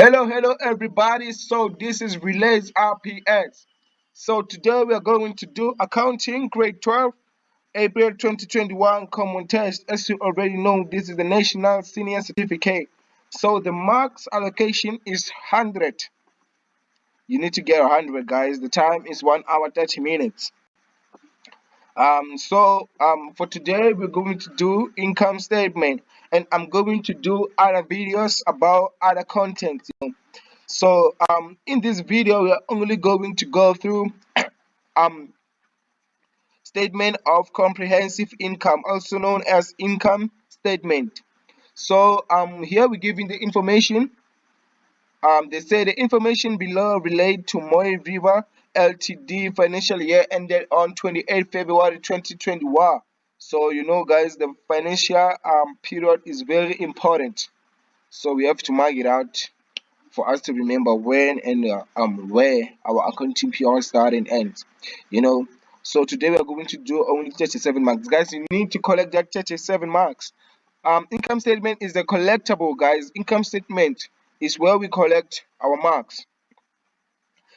Hello everybody. So this is Relays RPS. So today we are going to do accounting grade 12 April 2021 common test. As you already know, this is the national senior certificate. So the marks allocation is 100. You need to get 100 guys. The time is 1 hour 30 minutes. For today we're going to do income statement, and I'm going to do other videos about other content. In this video, we are only going to go through um statement of comprehensive income, also known as income statement. Here we're giving the information. They say the information below relate to Moy River Ltd financial year ended on 28 February 2021. So you know, guys, the financial period is very important. So we have to mark it out for us to remember when and where our accounting period starts and ends. You know. So today we are going to do only 37 marks. Guys, you need to collect that 37 marks. Income statement is a collectible, guys. Income statement is where we collect our marks.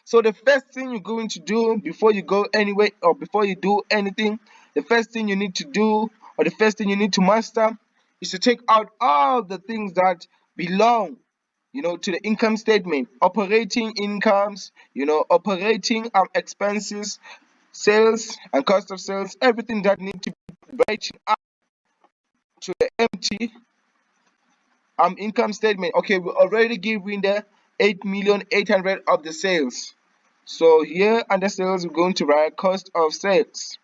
So the first thing you're going to do before you go anywhere or before you do anything, the first thing you need to do or the first thing you need to master is to take out all the things that belong, to the income statement. Operating incomes, operating expenses, sales and cost of sales, everything that need to be breaking up to the empty income statement. Okay, we already given the 8,800,000 of the sales. So here under sales, we're going to write cost of sales.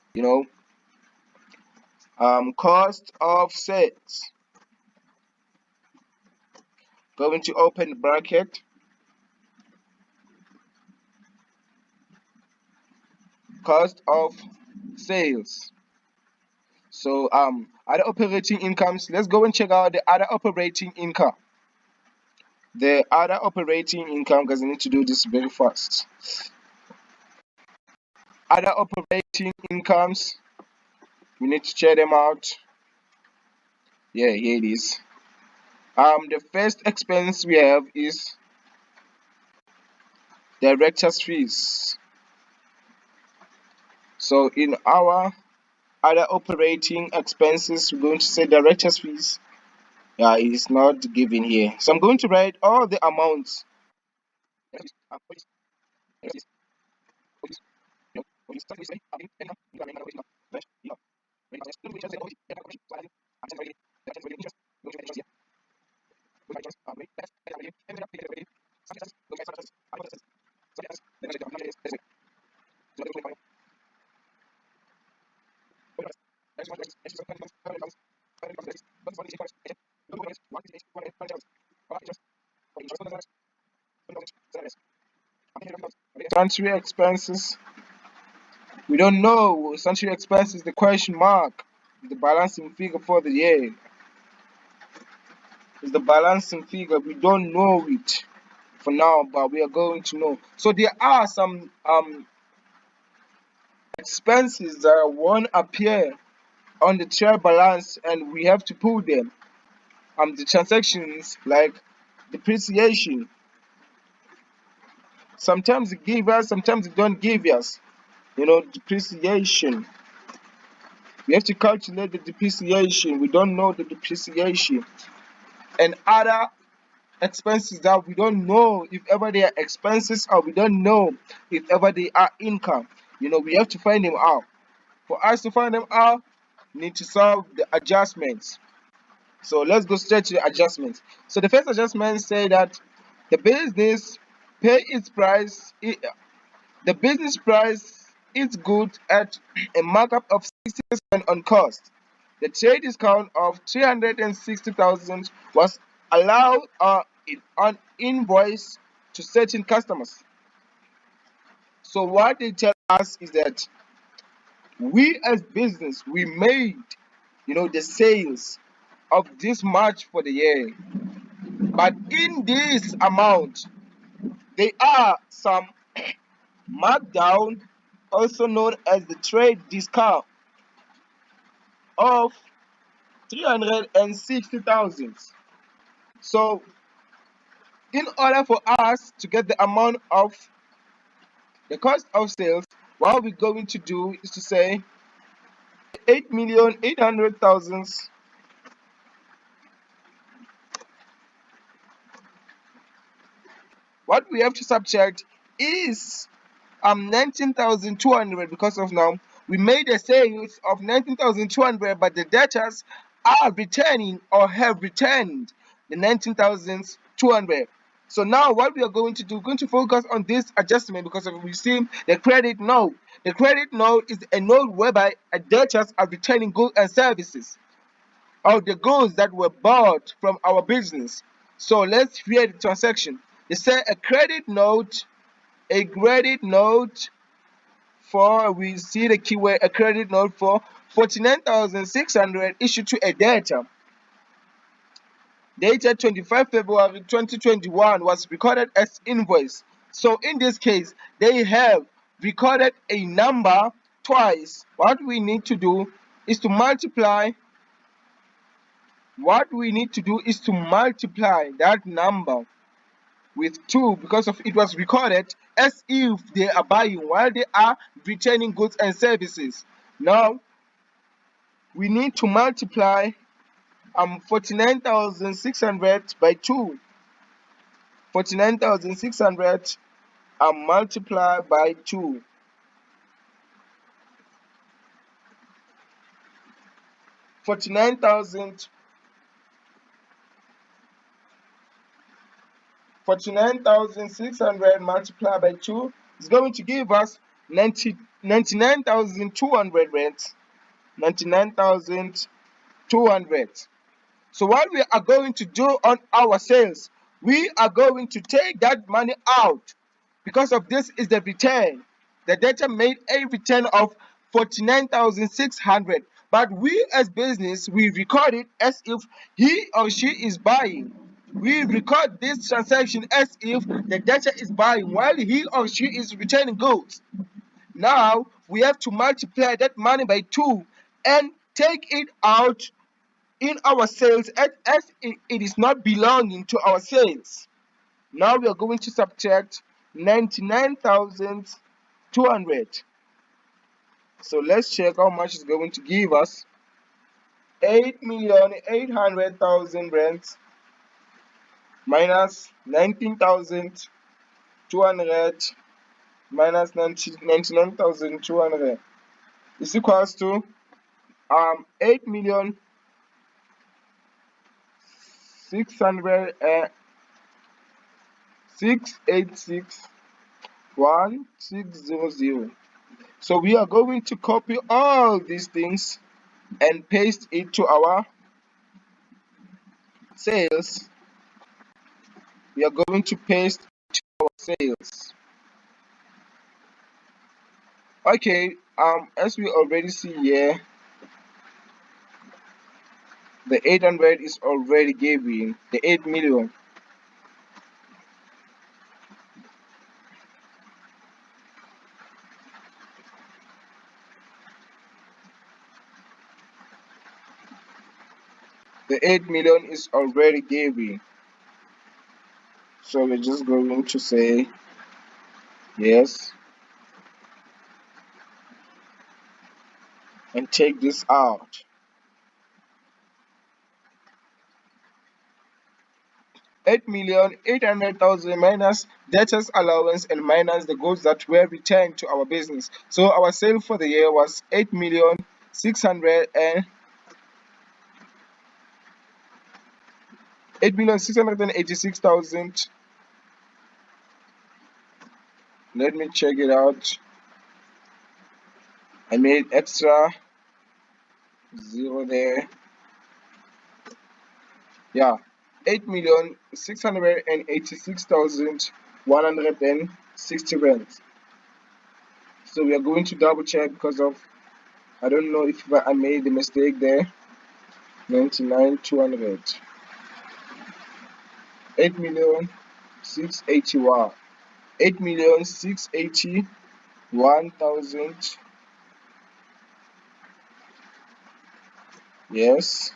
Cost of sales. Going to open bracket. Cost of sales. So other operating incomes. Let's go and check out the other operating income. The other operating income, because I need to do this very fast. Other operating incomes. We need to check them out. Yeah, here it is. The first expense we have is director's fees. So in our other operating expenses, we're going to say director's fees. Yeah, it is not given here. So I'm going to write all the amounts. Sundry expenses. We don't know. Sundry expenses, the question mark, the balancing figure for the year. Is the balancing figure. We don't know it for now, but we are going to know. So there are some expenses that won't appear on the trial balance, and we have to pull them. The transactions like depreciation. Sometimes it give us, sometimes it don't give us. Depreciation. We have to calculate the depreciation. We don't know the depreciation. And other expenses that we don't know if ever they are expenses, or we don't know if ever they are income. We have to find them out. For us to find them out, we need to solve the adjustments. So let's go straight to the adjustments. So the first adjustment say that the business pay its price. The business price is good at a markup of 60% on cost. The trade discount of 360,000 was allowed on invoice to certain customers. So what they tell us is that we as business, we made the sales of this much for the year, but in this amount there are some markdown, also known as the trade discount of 360,000. So in order for us to get the amount of the cost of sales, what we're going to do is to say 8,800,000. What we have to subtract is 19,200, because of now we made a sales of 19,200, but the debtors are returning or have returned the 19,200. So now what we are going to do, we're going to focus on this adjustment, because of we see the credit note. The credit note is a note whereby a debtors are returning goods and services, or the goods that were bought from our business. So let's create the transaction. They say a credit note, for, we see the keyword, a credit note for 49,600 issued to a debtor dated 25 February 2021 was recorded as invoice. So in this case, they have recorded a number twice. What we need to do is to multiply that number with 2, because of it was recorded as if they are buying while they are returning goods and services. Now we need to multiply 49,600 by 2. 49,600 and multiply by 2. 49,600 multiplied by 2 is going to give us 99,200 rents. 99,200. So what we are going to do on our sales, we are going to take that money out, because of this is the return. The debtor made a return of 49,600, but we as business, we record it as if he or she is buying. We record this transaction as if the debtor is buying while he or she is returning goods. Now we have to multiply that money by 2 and take it out in our sales as it is not belonging to our sales. Now we are going to subtract 99,200. So let's check how much it's going to give us. 8,800,000 rents minus 19,200 minus 99,200 is equals to 8,686,1,600. So we are going to copy all these things and paste it to our sales. We are going to paste to our sales. Okay, as we already see here, the 800 is already giving the 8 million. The 8 million is already giving. So we're just going to say yes and take this out. 8,800,000 minus debtors allowance and minus the goods that were returned to our business. So our sale for the year was 8,686,000. Let me check it out. I made extra 0 there. Yeah, 8,686,160 rents. So we are going to double check, because of I don't know if I made the mistake there. 99,200. 8,681. 8,681,000. Yes.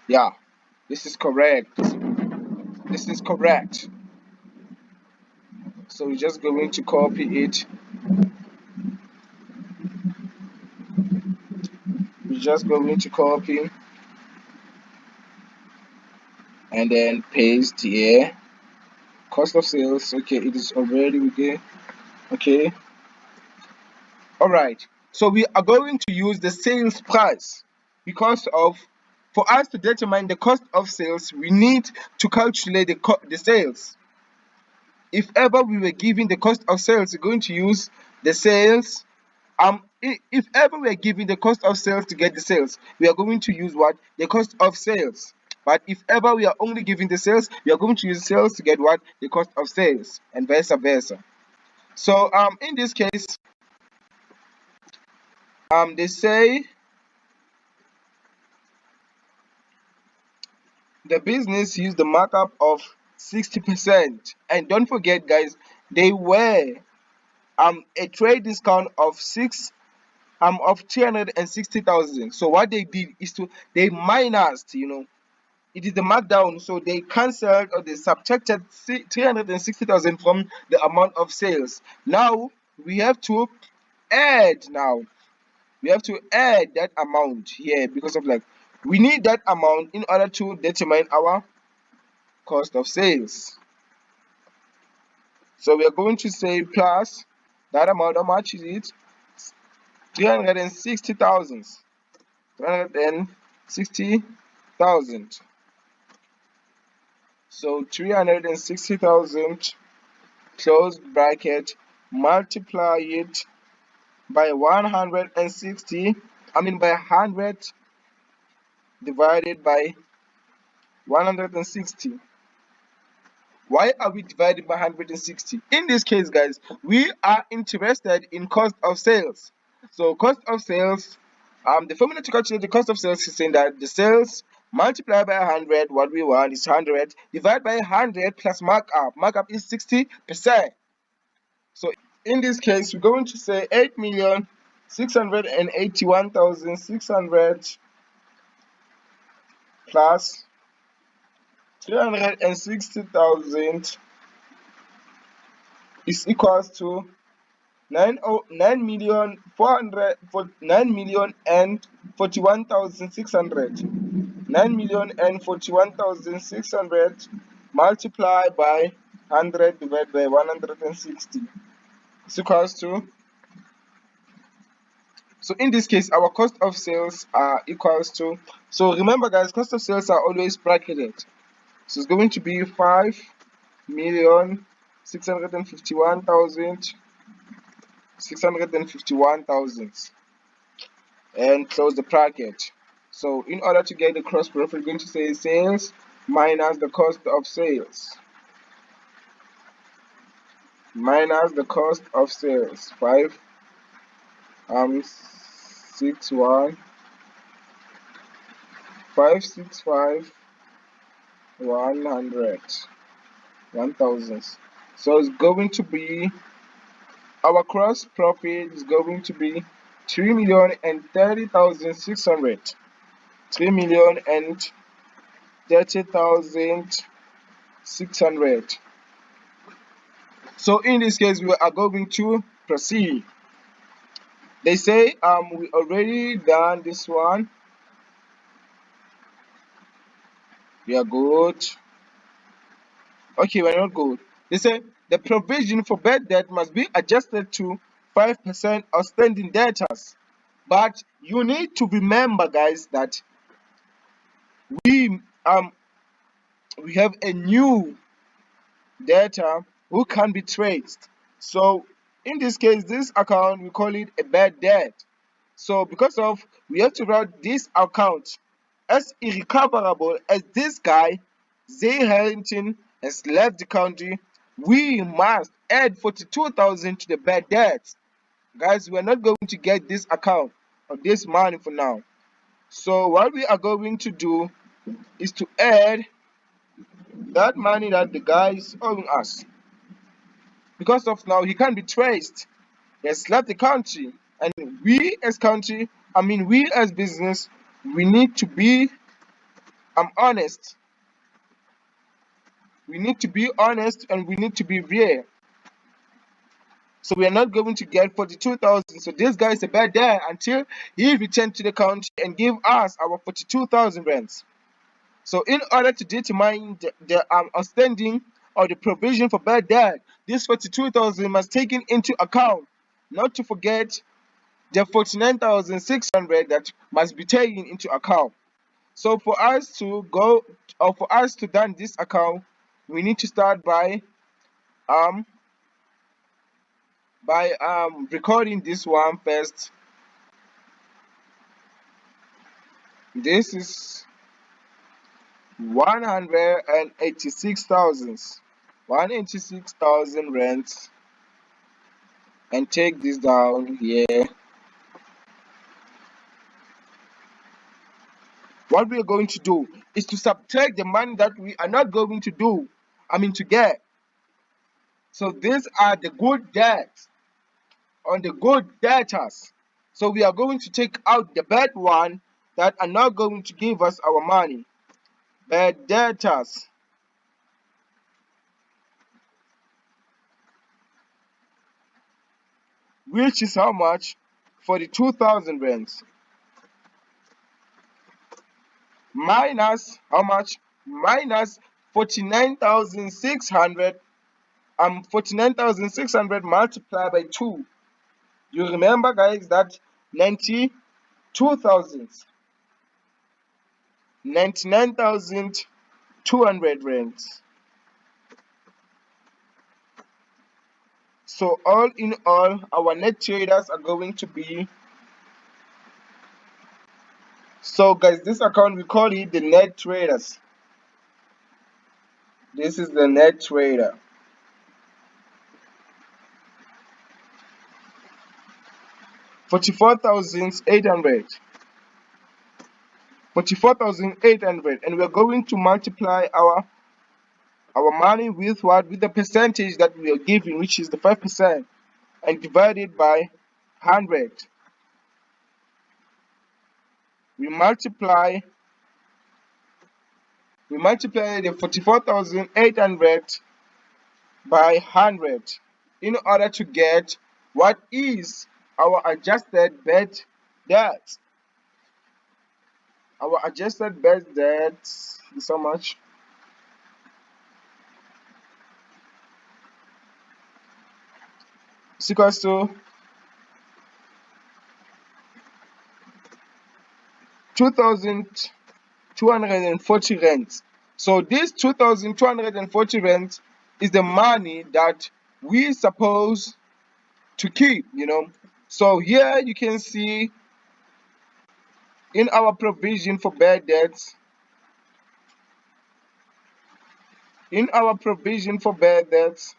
Yeah, this is correct. This is correct. So we're just going to copy it. We're just going to copy and then paste here. Cost of sales. Okay, it is already okay. Okay. All right. So we are going to use the sales price because of, for us to determine the cost of sales, we need to calculate the sales. If ever we were given the cost of sales, we're going to use the sales. If ever we are given the cost of sales to get the sales, we are going to use what? The cost of sales. But if ever we are only giving the sales, we are going to use sales to get what? The cost of sales, and vice versa. So in this case, they say the business used the markup of 60%. And don't forget, guys, they were a trade discount of 360,000. So what they did is they minused, it is the markdown. So they cancelled or they subtracted 360,000 from the amount of sales. Now we have to add now. We have to add that amount here because of like we need that amount in order to determine our cost of sales. So we are going to say plus that amount. How much is it? 360,000. 360,000. So 360,000 close bracket, multiply it by 160. By 100 divided by 160. Why are we dividing by 160? In this case, guys, we are interested in cost of sales. So cost of sales, the formula to calculate the cost of sales is saying that the sales multiplied by 100, what we want is 100, divided by 100 plus markup. Markup is 60%. So in this case, we're going to say 8,681,600 plus 360,000 is equals to 9,041,600. 9,041,600 multiplied by 100 divided by 160 is equals to. So in this case, our cost of sales are equals to. So remember, guys, cost of sales are always bracketed. So it's going to be 5,651,651,000 and close the bracket. So in order to get the gross profit, we're going to say sales minus the cost of sales. Minus the cost of sales. 565 100 1000. So it's going to be, our gross profit is going to be 3,030,600. 3,030,600. So in this case, we are going to proceed. They say we already done this one. We are good. Okay, we're not good. They say the provision for bad debt must be adjusted to 5% outstanding debtors. But you need to remember, guys, that we have a new debtor who can be traced. So in this case, this account, we call it a bad debt. So because of, we have to write this account as irrecoverable as this guy, Zay Harrington, has left the country. We must add 42,000 to the bad debts. Guys, we are not going to get this account or this money for now. So what we are going to do is to add that money that the guy is owing us. Because of now, he can't be traced. He has left the country. And we as country, we as business, we need to be honest. We need to be honest and we need to be real. So we are not going to get 42,000. So this guy is a bad dad until he returns to the country and give us our 42,000 rands. So in order to determine the outstanding or the provision for bad debt, this 42,000 must taken into account. Not to forget the 49,600 that must be taken into account. So for us to go or for us to done this account, we need to start um by recording this one first. This is 186,000. 186,000 rents, and take this down here. What we are going to do is to subtract the money that we are not going to do, to get. So these are the good debts on the good debtors. So we are going to take out the bad one that are not going to give us our money. Bad debtors. Which is how much? 42,000 rands. Minus how much? Minus 49,600. 49,600 multiplied by 2. You remember, guys, that 92,000. 99,200 rands. So all in all, our net traders are going to be. So guys, this account we call it the net traders. This is the net trader. 44,800. 44,800, and we're going to multiply our money with what? With the percentage that we are giving, which is the 5%, and divide it by 100. We multiply the 44,800 by 100 in order to get what is our adjusted bad debt. Our adjusted bad debt is how much? It's equals to 2,240 rands. So this 2,240 rands is the money that we supposed to keep, So here you can see in our provision for bad debts, in our provision for bad debts,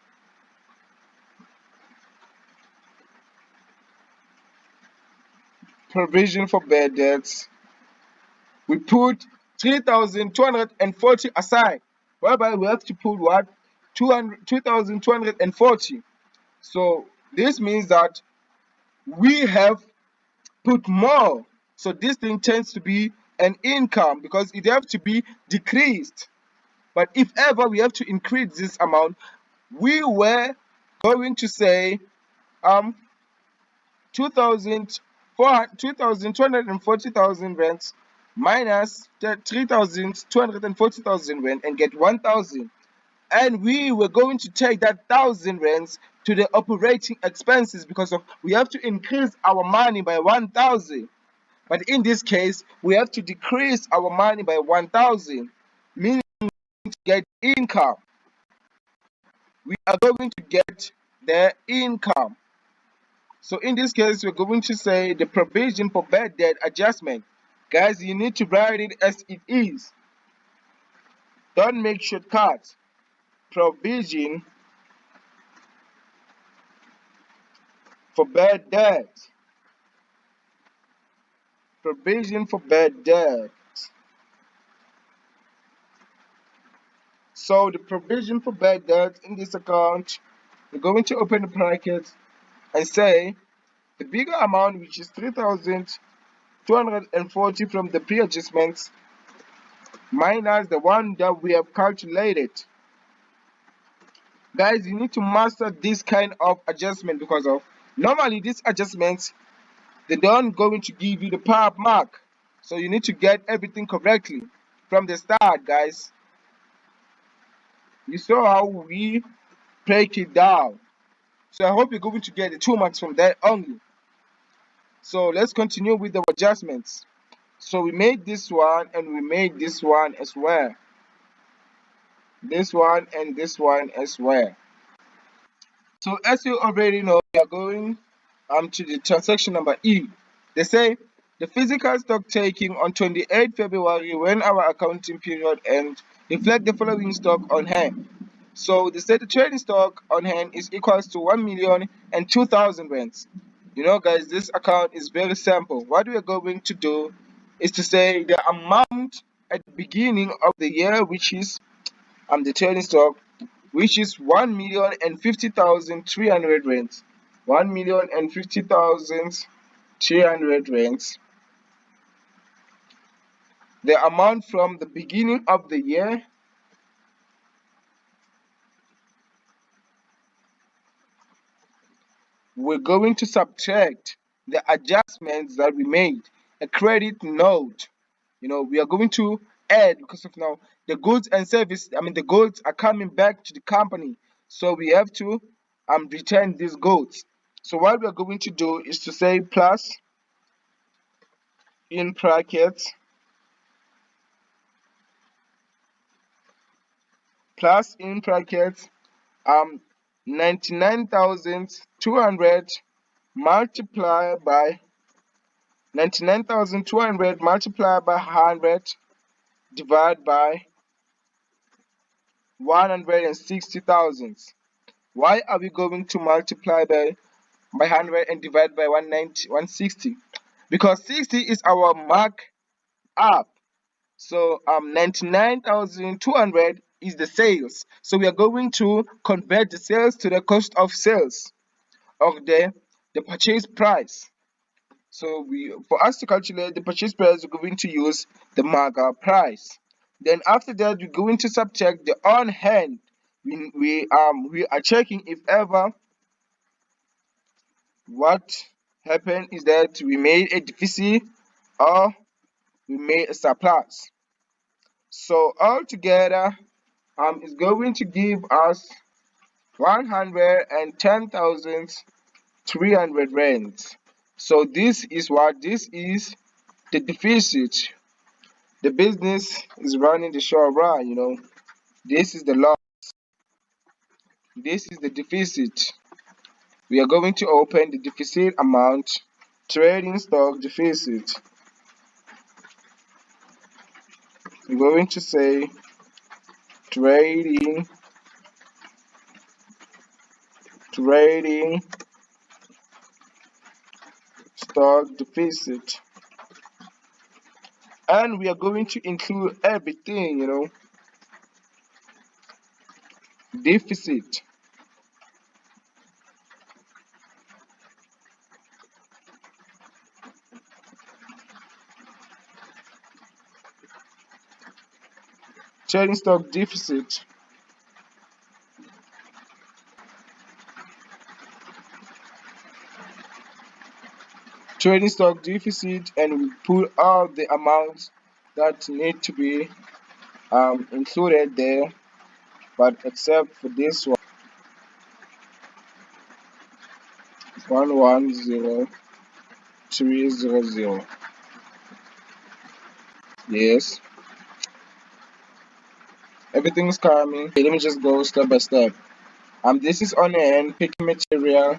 we put 3,240 aside, whereby we have to put what? 2,240. So this means that we have put more. So this thing tends to be an income because it have to be decreased. But if ever we have to increase this amount, we were going to say 2,240,000 rents minus 3,240,000 rent and get 1,000. And we were going to take that 1,000 rands to the operating expenses because of we have to increase our money by 1,000. But in this case, we have to decrease our money by 1,000, meaning to get income. We are going to get the income. So in this case, we're going to say the provision for bad debt adjustment. Guys, you need to write it as it is. Don't make shortcuts. Provision for bad debt. Provision for bad debt. So the provision for bad debt in this account, we're going to open the bracket and say the bigger amount, which is 3,240 from the pre-adjustments, minus the one that we have calculated. Guys, you need to master this kind of adjustment because of normally these adjustments they don't going to give you the power mark. So you need to get everything correctly from the start, guys. You saw how we break it down. So I hope you're going to get the 2 marks from that only. So let's continue with the adjustments. So we made this one and we made this one as well. This one and this one as well. So as you already know, we are going to the transaction number E. They say the physical stock taking on 28 February when our accounting period ends reflect the following stock on hand. So they say the trading stock on hand is equals to 1,002,000 rands. You know, guys, this account is very simple. What we are going to do is to say the amount at the beginning of the year, which is the trading stock, which is 1,050,300 rands. 1,050,300 rands. The amount from the beginning of the year we're going to subtract the adjustments that we made, a credit note. You know, we are going to add because of now the goods and service, the goods are coming back to the company. So we have to return these goods. So what we are going to do is to say plus in brackets plus in brackets um 99,200 multiplied by 99,200 multiplied by 100 divided by 160,000. Why are we going to multiply by 100 and divide by 160? Because 60 is our mark up. So 99,200 is the sales. So we are going to convert the sales to the cost of sales of the purchase price. So for us to calculate the purchase price, we're going to use the markup price. Then after that, we're going to subtract the on hand. We are checking if ever what happened is that we made a deficit or we made a surplus. So altogether, is going to give us 110,300 rands. So this is what this is the deficit. The business is running the show around, you know. This is the loss. This is the deficit. We are going to open the deficit amount, trading stock deficit. We're going to say trading stock deficit. And we are going to include everything, you know. Deficit. Trading stock deficit. Trading stock deficit, and we put all the amounts that need to be included there, but except for this 110300. Yes, everything is coming. Okay, let me just go step by step. This is on hand, picking material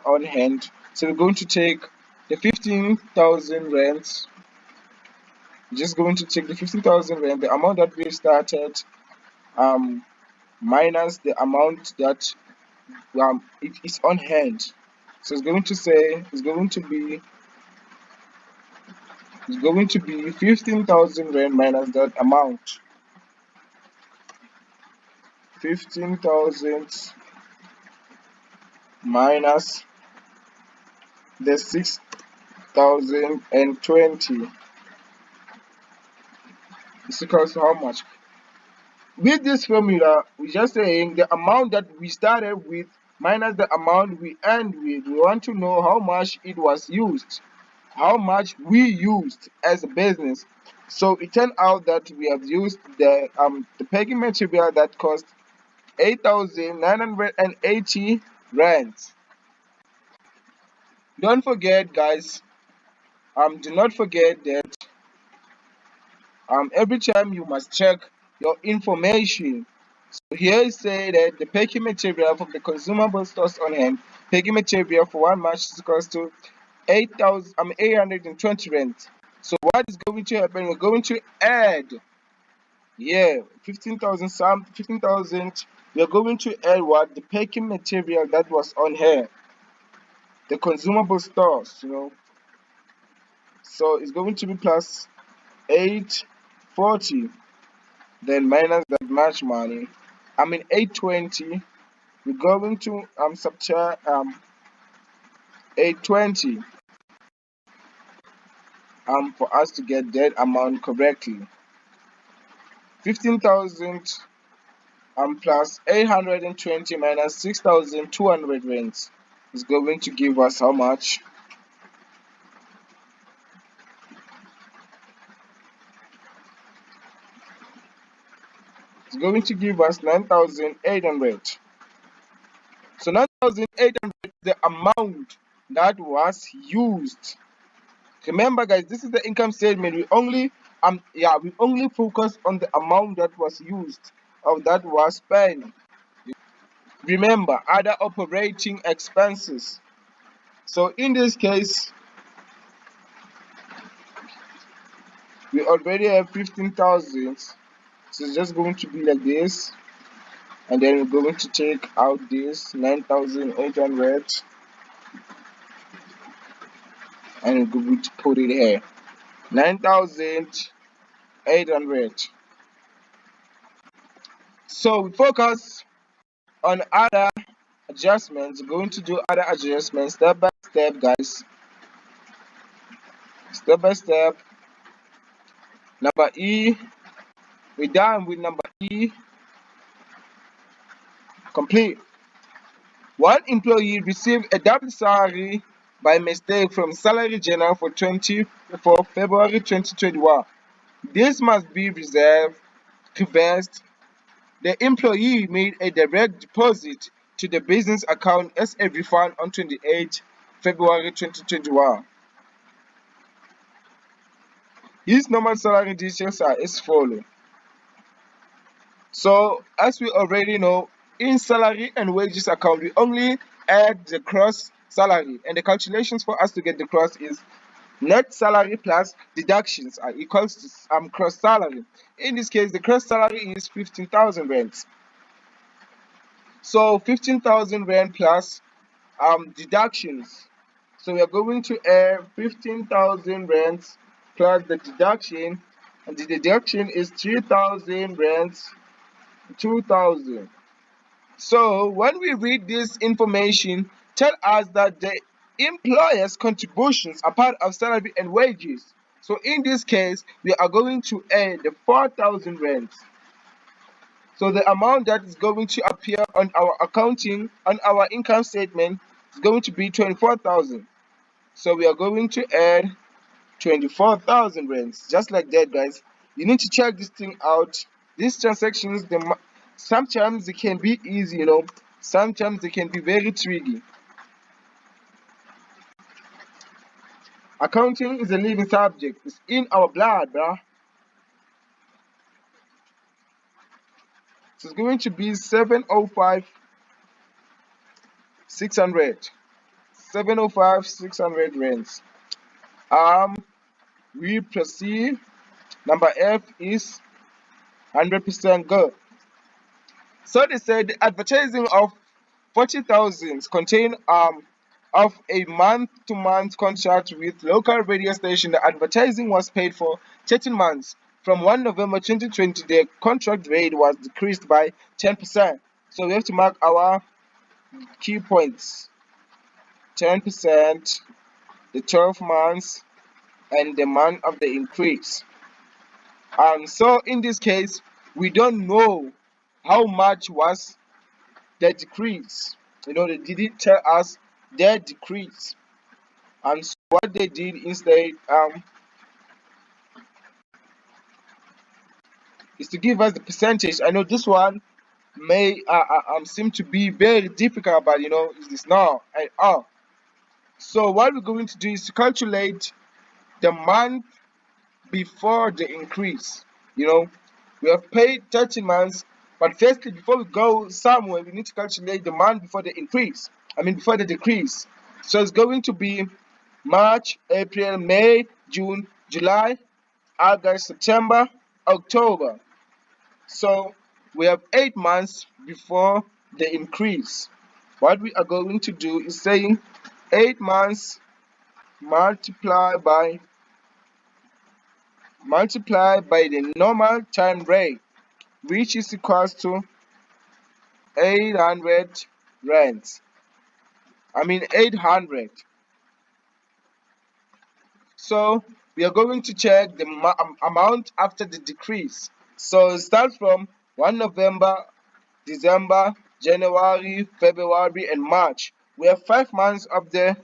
on hand. So we're going to take the 15,000 rands. Just going to take the 15,000 rand, the amount that we started, um minus the amount that it is on hand. So it's going to say it's going to be 15,000 rand minus that amount. 15,000 minus the 6,020 is equals to how much? With this formula, we're just saying the amount that we started with minus the amount we end with. We want to know how much it was used, how much we used as a business. So it turned out that we have used the packing material that cost 8,980 rands. Don't forget, guys. Do not forget that every time you must check your information. So here it say that the packing material from the consumable stores on hand, packing material for 1 match is equals to 820 rand. So what is going to happen? We're going to add, yeah, 15,000. We're going to add what? The packing material that was on here, the consumable stores. So it's going to be plus 840, then minus that match money. 820. We're going to subtract 820 for us to get that amount correctly. 15,000 plus 820 minus 6,200 rands is going to give us how much? It's going to give us 9,800. So 9,800 is the amount that was used. Remember, guys, this is the income statement. We only focus on the amount that was used or that was spent. Remember, other operating expenses. So in this case, we already have 15,000. So it's just going to be like this, and then we're going to take out this 9,800, and we're going to put it here, 9,800. So we focus on other adjustments. We're going to do other adjustments step by step, guys. Step by step. Number E, we're done with number E. Complete. One employee received a double salary by mistake from Salary Journal for February 2021. This must be reversed. The employee made a direct deposit to the business account as a refund on 28 February 2021. His normal salary details are as follows. So, as we already know, in salary and wages account, we only add the gross salary, and the calculations for us to get the gross is net salary plus deductions are equals to gross salary. In this case, the gross salary is 15,000 rands. So 15,000 rand plus deductions. So we are going to add 15,000 rands plus the deduction, and the deduction is 3,000 rands, 2,000. So when we read this information, tell us that the employer's contributions are part of salary and wages. So in this case, we are going to add the 4,000 rands. So the amount that is going to appear on our income statement is going to be 24,000. So we are going to add 24,000 rands, just like that, guys. You need to check this thing out. These transactions, sometimes they can be easy, sometimes they can be very tricky. Accounting is a living subject. It's in our blood, bruh. So it's going to be 705 600. 705 600 rands. We proceed. Number F is 100% good. So they said the advertising of 40,000 contain of a month-to-month contract with local radio station. The advertising was paid for 13 months. From 1 November 2020, the contract rate was decreased by 10%. So we have to mark our key points. 10%, the 12 months, and the month of the increase. So in this case, we don't know how much was the decrease. They didn't tell us their decrease. And so what they did instead is to give us the percentage. I know this one may seem to be very difficult, but it's not at all. So what we're going to do is to calculate the month before the increase. We have paid 30 months, but firstly, before we go somewhere, we need to calculate the month before the increase. Before the decrease. So it's going to be March, April, May, June, July, August, September, October. So we have 8 months before the increase. What we are going to do is saying 8 months multiplied by the normal time rate, which is equals to 800 rands. 800. So we are going to check the amount after the decrease. So it starts from 1 November, December, January, February, and March. We have 5 months of the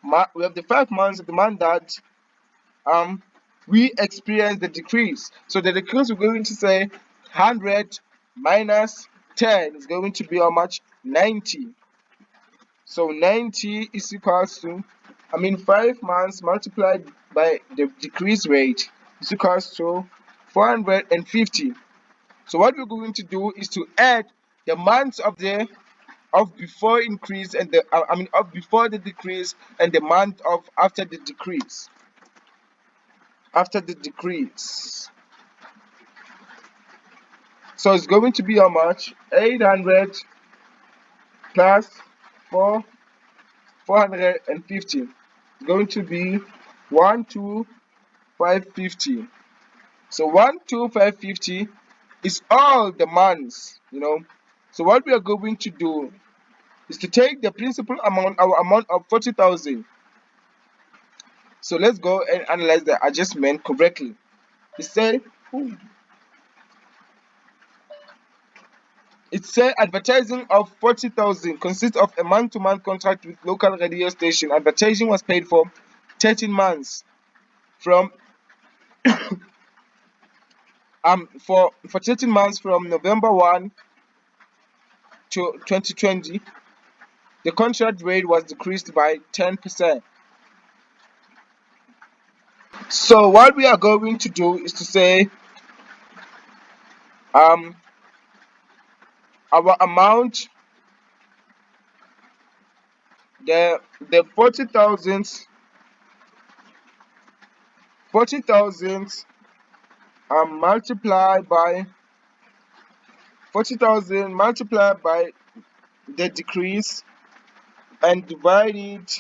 5 months of the month that we experience the decrease. So the decrease, we're going to say 100 minus 10 is going to be how much? 90. So 90 is equals to 5 months multiplied by the decrease rate is equals to 450. So what we're going to do is to add the months of before increase and the of before the decrease and the month of after the decrease. So it's going to be how much? 800 plus 450. It's going to be 12550. So 12550 is all the months. So what we are going to do is to take the principal amount, our amount of 40,000. So let's go and analyze the adjustment correctly. It said advertising of 40,000 consists of a month-to-month contract with local radio station. Advertising was paid for 13 months from for 13 months from November 1 to 2020. The contract rate was decreased by 10%. So what we are going to do is to say our amount, the 40,000 multiplied by 40,000 multiplied by the decrease and divided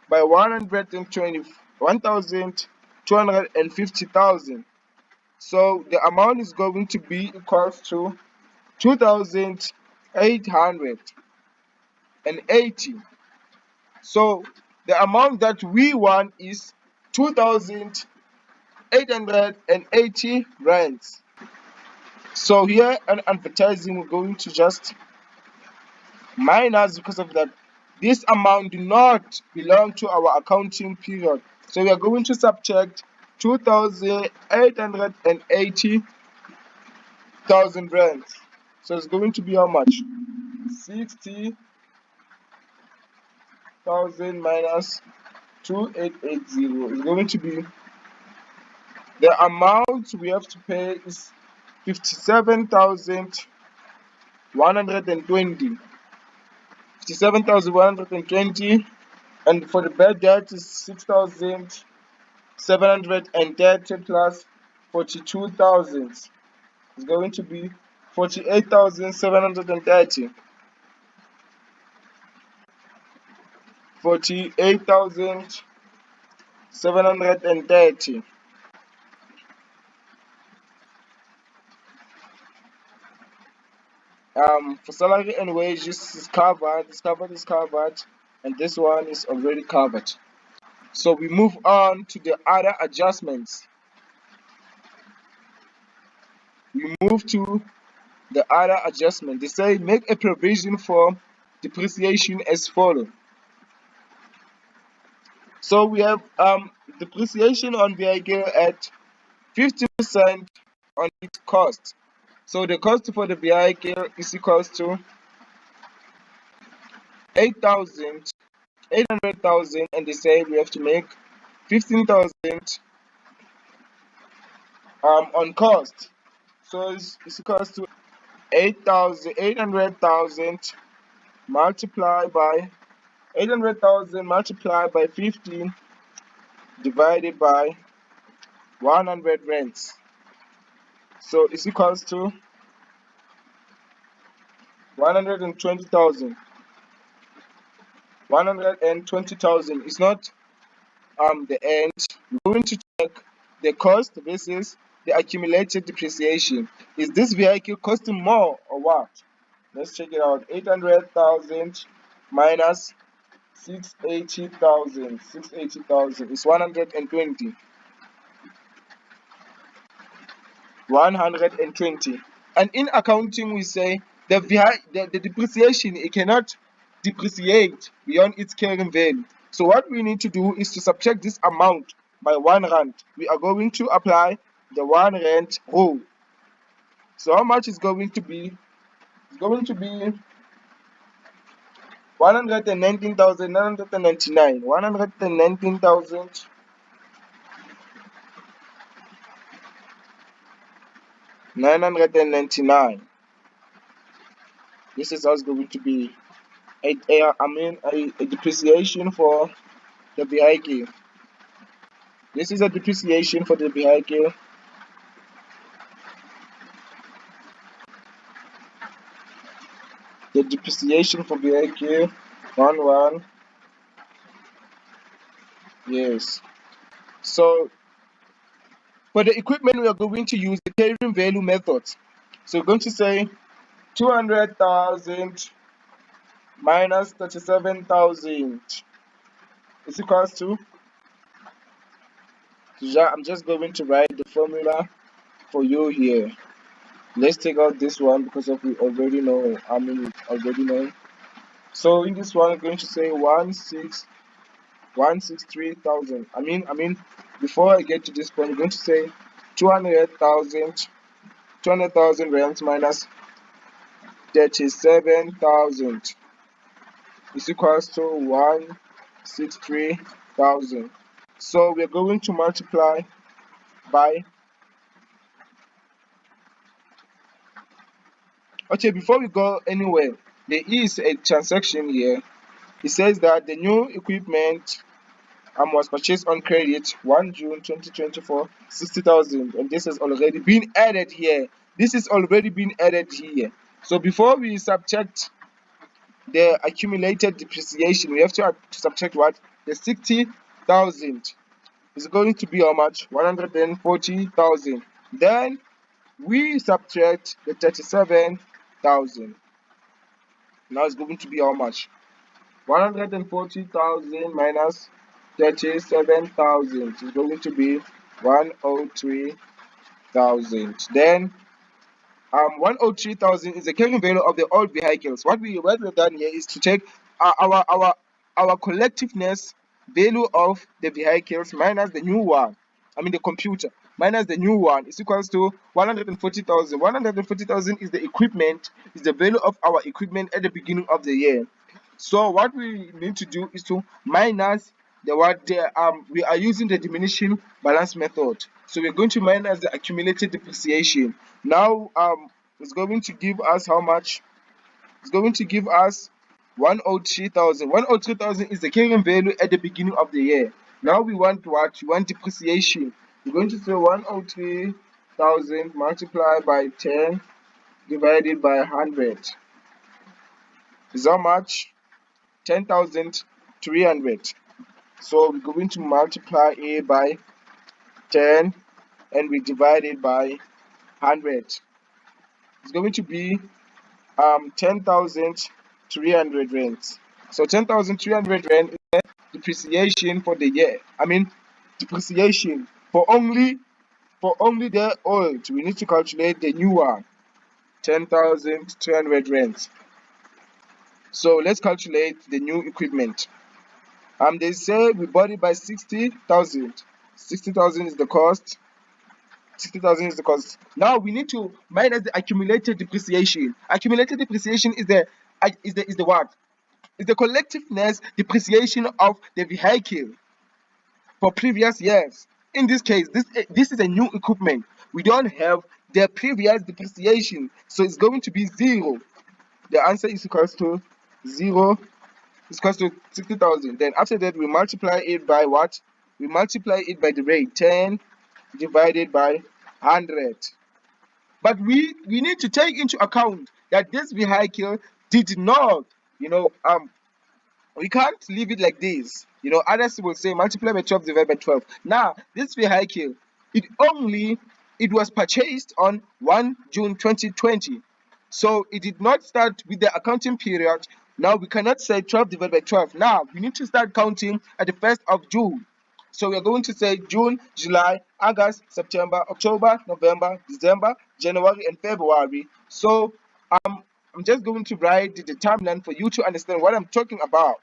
by 1,250,000. So the amount is going to be equals to 2,880. So the amount that we want is 2,880 rands. So here on advertising, we're going to just minus, because of that this amount do not belong to our accounting period. So we are going to subtract 2,880,000 rands. So it's going to be how much? 60,000 minus 2,880 is going to be, the amount we have to pay is 57,120. 57,120, and for the bad debt is 6,730 plus 42,000. It's going to be 48,730. 48,730. For salary and wages is covered, and this one is already covered. So we move on to the other adjustments. move to the other adjustment. They say make a provision for depreciation as follows. So we have depreciation on vehicle at 50% on its cost. So the cost for the vehicle is equals to 800,000, and they say we have to make 15,000 on cost. So it's equals to 800,000 multiplied by 800,000 multiplied by 15 divided by 100 rents. So it's equals to 120,000. 120,000 is not the end. We're going to check the cost versus the accumulated depreciation. Is this vehicle costing more or what? Let's check it out. 800,000 minus 680,000. 680,000 is 120. 120. And in accounting, we say the depreciation, it cannot depreciate beyond its carrying value. So what we need to do is to subtract this amount by 1 rand. We are going to apply the 1 rand rule. So how much is going to be? It's going to be 119,999. 119,999. This is also going to be a depreciation for the vehicle. This is a depreciation for the vehicle. The depreciation for vehicle 1. Yes. So for the equipment, we are going to use the carrying value method. So we're going to say 200,000 minus 37,000 is equals to. I'm just going to write the formula for you here. Let's take out this one because of we already know. Already know. So in this one, I'm going to say 163,000. Before I get to this point, I'm going to say 200,000 rands minus 37,000 is equals to 163,000. So we're going to multiply by. Okay, before we go anywhere, there is a transaction here. It says that the new equipment was purchased on credit 1 June 2024, 60,000, and this has already been added here. This is already been added here. So before we subtract the accumulated depreciation, we have to subtract what? The 60,000 is going to be how much? 140,000. Then we subtract the 37,000. Now it's going to be how much? 140,000 minus 37,000 is going to be 103,000. Then 103,000 is the carrying value of the old vehicles. What we've done here is to take our collectiveness value of the vehicles minus the new one. The computer minus the new one is equals to 140,000. 140,000 is the equipment, is the value of our equipment at the beginning of the year. So what we need to do is to minus we are using the diminishing balance method. So we're going to minus the accumulated depreciation. Now it's going to give us how much? It's going to give us 103,000. 103,000 is the carrying value at the beginning of the year. Now we want what? We want depreciation. We're going to say 103,000 multiplied by 10 divided by 100 is how much? 10,300. So we're going to multiply it by 10 and we divide it by 100. It's going to be 10,300 rands. So 10,300 rand is the depreciation for the year. Depreciation for only For only the old, we need to calculate the new one, 10,200 rands. So let's calculate the new equipment. They say we bought it by 60,000. 60,000 is the cost. 60,000 is the cost. Now we need to minus the accumulated depreciation. Accumulated depreciation is the what? Is the collectiveness depreciation of the vehicle for previous years. In this case, this is a new equipment. We don't have the previous depreciation, so it's going to be zero. The answer is equals to zero. It's equals to 60,000. Then after that, we multiply it by what? We multiply it by the rate, 10 divided by 100. But we need to take into account that this vehicle did not, you know, we can't leave it like this. Others will say multiply by 12 divided by 12. Now, this vehicle, it was purchased on 1 June 2020. So it did not start with the accounting period. Now we cannot say 12 divided by 12. Now we need to start counting at the 1st of June. So we are going to say June, July, August, September, October, November, December, January, and February. So I'm just going to write the timeline for you to understand what I'm talking about.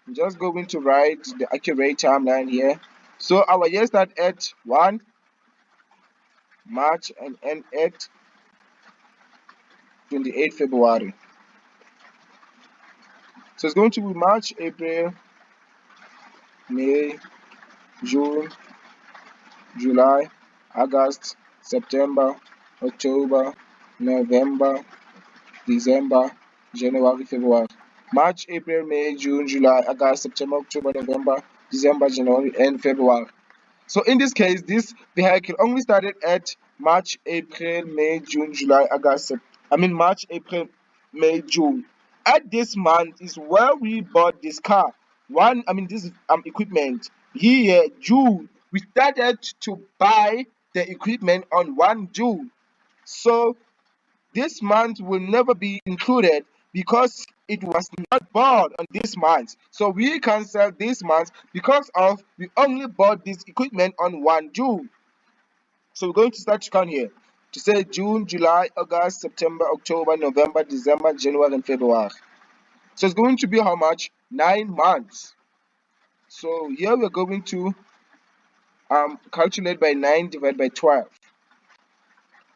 I'm just going to write the accurate timeline here. So our year start at 1 March and end at 28 February. So it's going to be March, April, May, June, July, August, September, October, November, December, January, February. March, April, May, June, July, August, September, October, November, December, January, and February. So in this case, this vehicle only started at March, April, May, June, July, August. March, April, May, June. At this month is where we bought this car. This equipment. Here, June, we started to buy the equipment on 1 June. So this month will never be included because it was not bought on this month. So we cancel this month because of we only bought this equipment on 1 June. So we're going to start to count here to say June, July, August, September, October, November, December, January, and February. So it's going to be how much? 9 months. So here we're going to calculate by 9 divided by 12.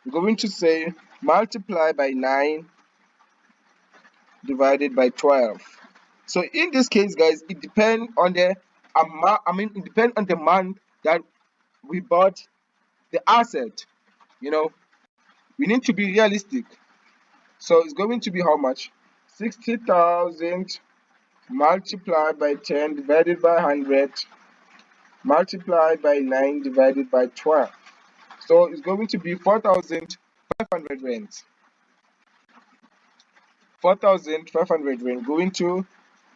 We're going to say multiply by 9 divided by 12. So in this case, guys, it depends on the amount. It depends on the month that we bought the asset. We need to be realistic. So it's going to be how much? 60,000 multiplied by 10 divided by 100 multiplied by 9 divided by 12. So it's going to be 4,500 rands. 4,500 rands. Going to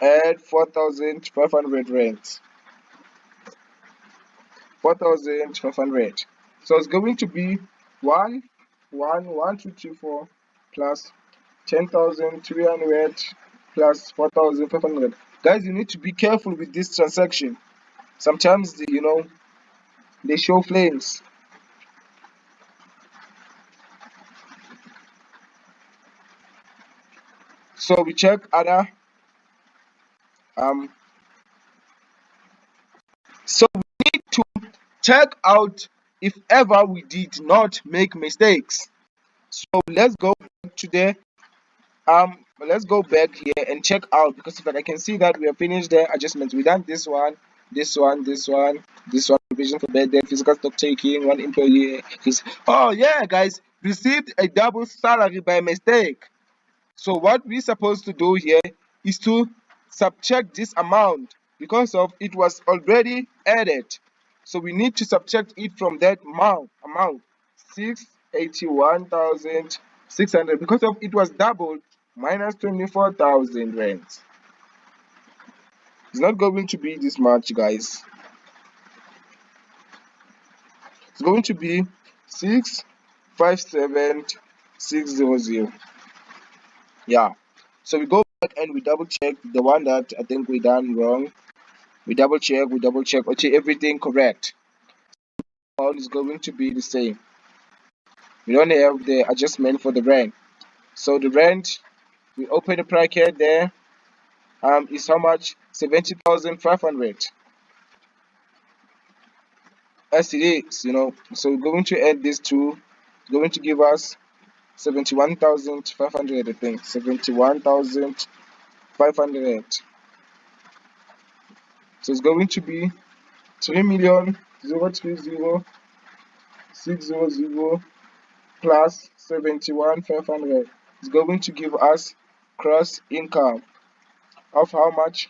add 4,500 rands. 4,500. So it's going to be 1,224 plus 10,300 plus 4,500. Guys, you need to be careful with this transaction. Sometimes they show flames. So we check other so we need to check out if ever we did not make mistakes. So let's go back to the let's go back here and check out, because I can see that we have finished the adjustments. We done this one, provision for bad debt, physical stock taking, one employee. Oh yeah, guys, received a double salary by mistake. So what we're supposed to do here is to subtract this amount because of it was already added. So we need to subtract it from that amount 681,600, because of it was doubled, minus 24,000 rands. It's not going to be this much, guys. It's going to be 657,600. Yeah. So we go back and we double check the one that I think we done wrong. We double check, okay, everything correct. amount is going to be the same. We don't have the adjustment for the rent. So the rent, we open the bracket there, is how much? 70,500 as it is, So we're going to add these two, it's going to give us 71,500, I think. 71,500. So it's going to be 3,030,600 plus 71,500. It's going to give us gross income of how much?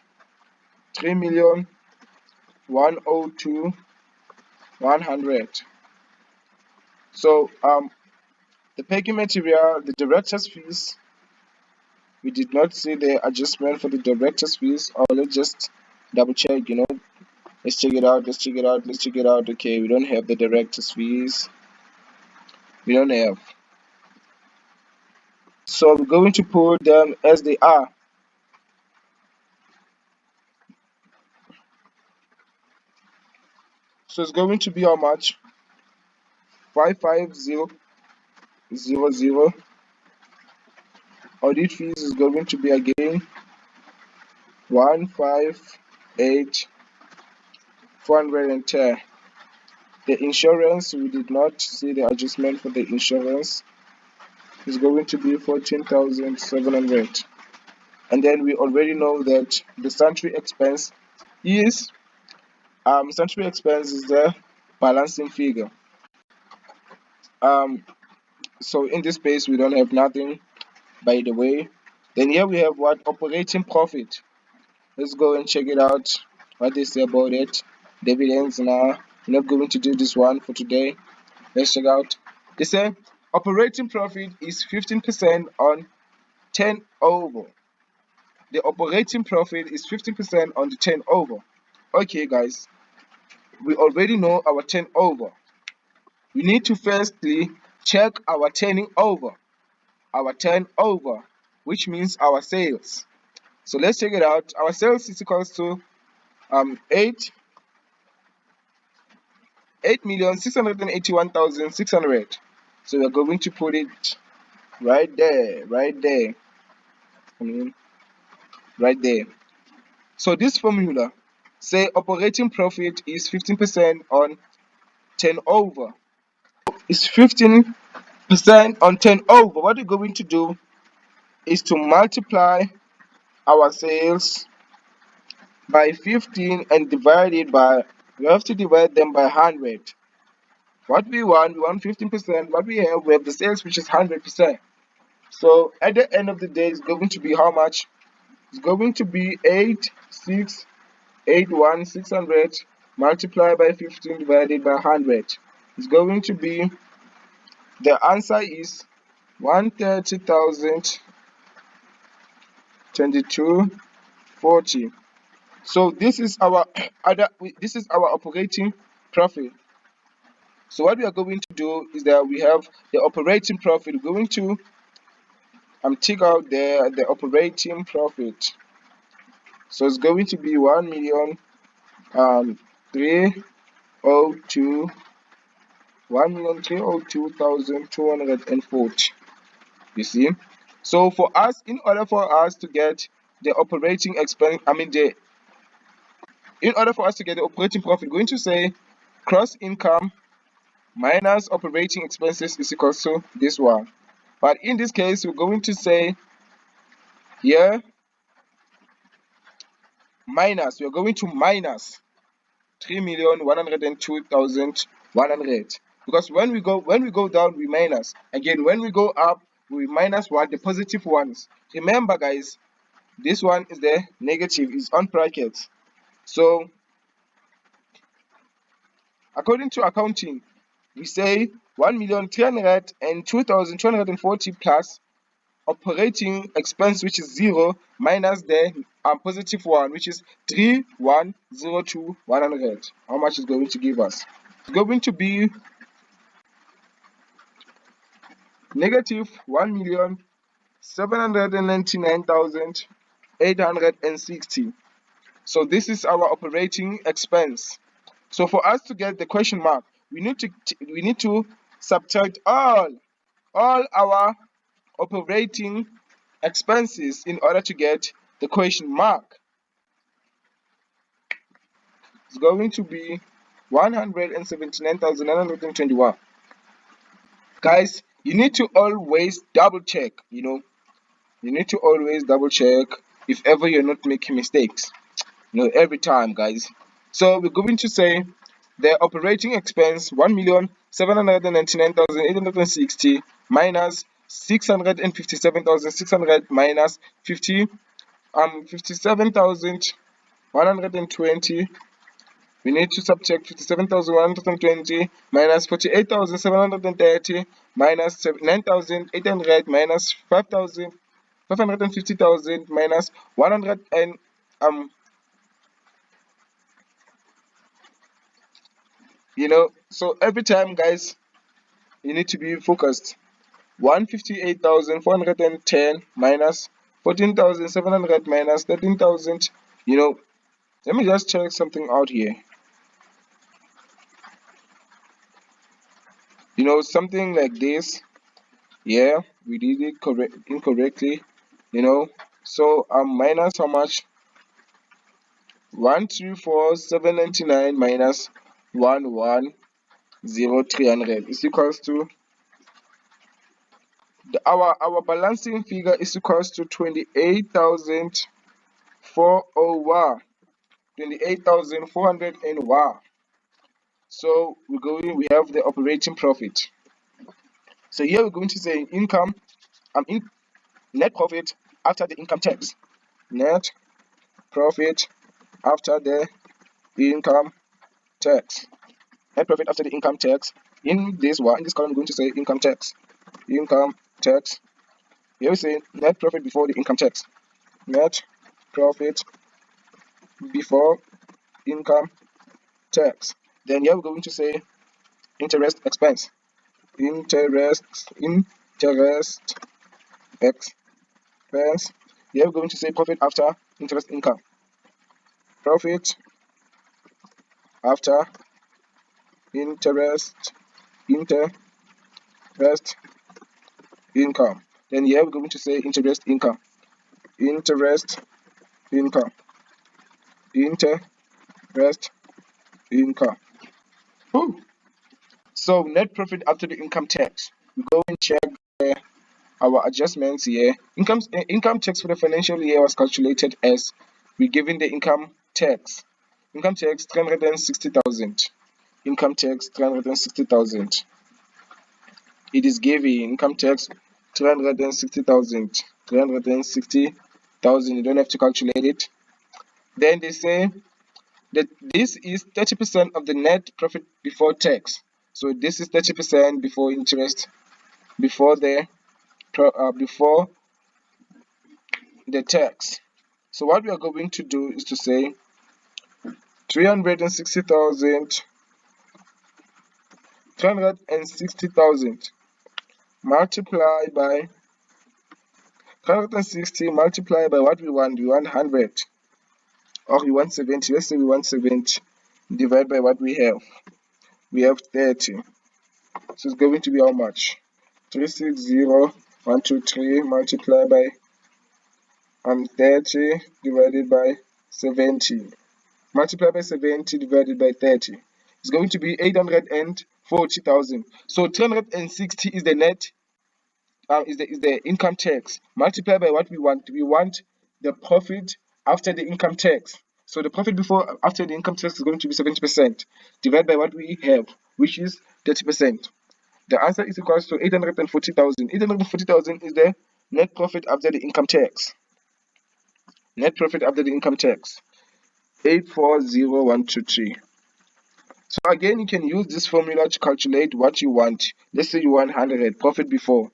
3,102,100. So the packing material, the director's fees, we did not see the adjustment for the director's fees. Or let's just double check, let's check it out, okay, we don't have the director's fees, we don't have, so we're going to put them as they are. So it's going to be how much? 55000. Audit fees is going to be again 158,410. The insurance, we did not see the adjustment for the insurance, is going to be 14,700. And then we already know that the sundry expense is the balancing figure. So in this space we don't have nothing, by the way. Then here we have what? Operating profit. Let's go and check it out, what they say about it. Dividends. Now we're not going to do this one for today. Let's check out. They say operating profit is 15% on turnover. The operating profit is 15% on the turnover. Okay guys, we already know our turnover. We need to firstly check our turnover, which means our sales. So let's check it out. Our sales is equals to 8,681,600. So we're going to put it right there. Right there. So this formula say operating profit is 15% on turnover. It's 15% on turnover. What we're going to do is to multiply our sales by 15 and divide it by, we have to divide them by 100. What we want 15%. What we have the sales, which is 100%. So at the end of the day, it's going to be how much? It's going to be 8,681,600 multiplied by 15 divided by 100. It's going to be, the answer is 130,022.40. So this is our operating profit. So what we are going to do is that we have the operating profit. We're going to take out the operating profit. So it's going to be 1,302,240. You see. So for us, in order for us to get the operating expense, in order for us to get the operating profit, we're going to say gross income minus operating expenses is equal to this one. But in this case, we're going to say here minus, we're going to minus 3,102,100, because when we go down we minus again, when we go up we minus what? The positive ones. Remember guys, this one is the negative, is on brackets. So according to accounting, we say 1,302,240 plus operating expense, which is 0, minus the positive one, which is 3,102,100. How much is going to give us? It's going to be negative 1,799,860. So this is our operating expense. So for us to get the question mark, we need to subtract all our operating expenses in order to get the question mark. It's going to be 179,921. Guys, you need to always double check, you need to always double check if ever you're not making mistakes, every time, guys. So we're going to say the operating expense 1,799,860 minus 657,600 minus 57,120. We need to subtract 57,120 minus 48,730 minus 9,800 minus 550,000 minus 100 and so every time, guys, you need to be focused. 158,410 minus 14,700 minus 13,000. Let me just check something out here. Something like this. Yeah, we did it incorrectly. So minus how much? 134,799 minus 110,300 is equals to our balancing figure is equals to 28,401. 28,400 and wow. So we have the operating profit. So here we're going to say income, net profit after the income tax. Net profit after the income tax. Net profit after the income tax. In this column, I'm going to say income tax. Income tax. Here we say net profit before the income tax. Net profit before income tax. Then here we're going to say interest expense. Interest expense. Here we're going to say profit after interest income. Profit after interest income. Then here we're going to say interest income. Interest income. Interest income. Whew. So net profit after the income tax. We go and check our adjustments here. Income tax for the financial year was calculated as we given the income tax. Income tax 360,000. Income tax 360,000. It is given income tax 360,000. 360,000. You don't have to calculate it. Then they say that this is 30% of the net profit before tax. So this is 30% before interest, before the tax. So what we are going to do is to say 360,000 multiplied by 360 multiplied by what we want. We want 100 or we want 70. Let's say we want 70 divided by what we have. We have 30. So it's going to be how much? 360,123 multiplied by 30 divided by 70. Multiplied by 70 divided by 30. It's going to be 840,000. So 360 is the net, is the income tax. Multiplied by what we want. We want the profit after the income tax. So the profit before after the income tax is going to be 70%. Divided by what we have, which is 30%. The answer is equals to 840,000. 840,000 is the net profit after the income tax. Net profit after the income tax. 840,123. So again, you can use this formula to calculate what you want. Let's say you want 100 profit before.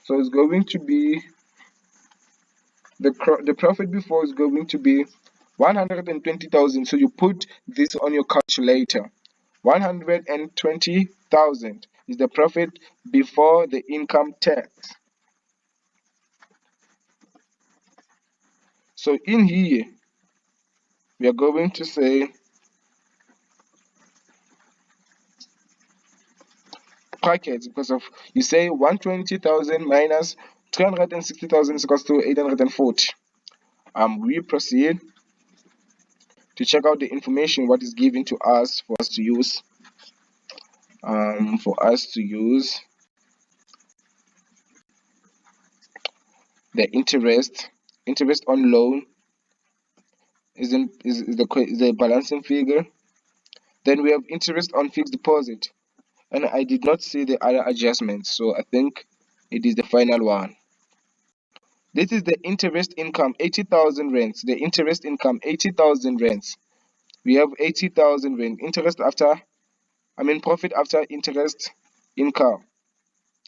So it's going to be the profit before is going to be 120,000. So you put this on your calculator. 120,000 is the profit before the income tax. So in here, we are going to say brackets because of you say 120,000 minus 360,000 is equals to 840. We proceed to check out the information what is given to us for us to use. The interest on loan is the balancing figure. Then we have interest on fixed deposit, and I did not see the other adjustments, so I think it is the final one. This is the interest income, 80,000 rands. The interest income, 80,000 rands. We have 80,000 rand. Profit after interest income.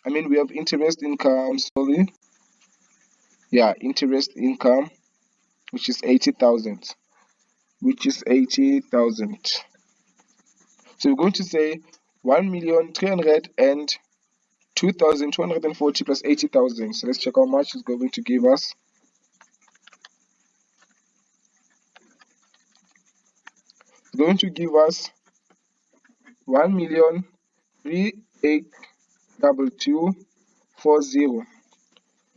We have interest income, sorry. Yeah, interest income, which is 80,000. So we're going to say 1,302,240 plus 80,000. So let's check how much it's going to give us. It's going to give us 1,038,240.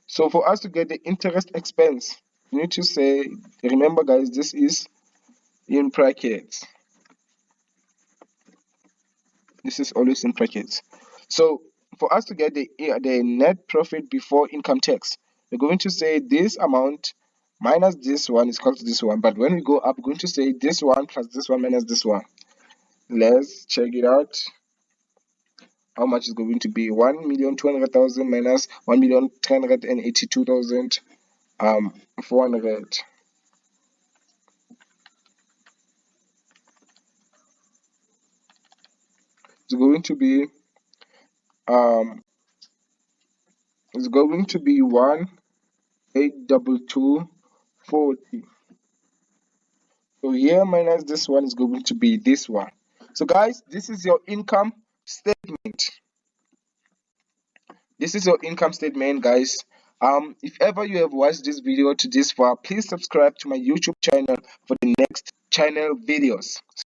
So for us to get the interest expense, we need to say, remember guys, this is in brackets. This is always in brackets. So for us to get the net profit before income tax, we're going to say this amount minus this one is equal to this one. But when we go up, we're going to say this one plus this one minus this one. Let's check it out. How much is going to be? 1,200,000 minus 1,382,400. It's going to be 1,822,40. So here minus this one is going to be this one. So guys, this is your income statement. This is your income statement, guys. If ever you have watched this video to this far, please subscribe to my YouTube channel for the next channel videos.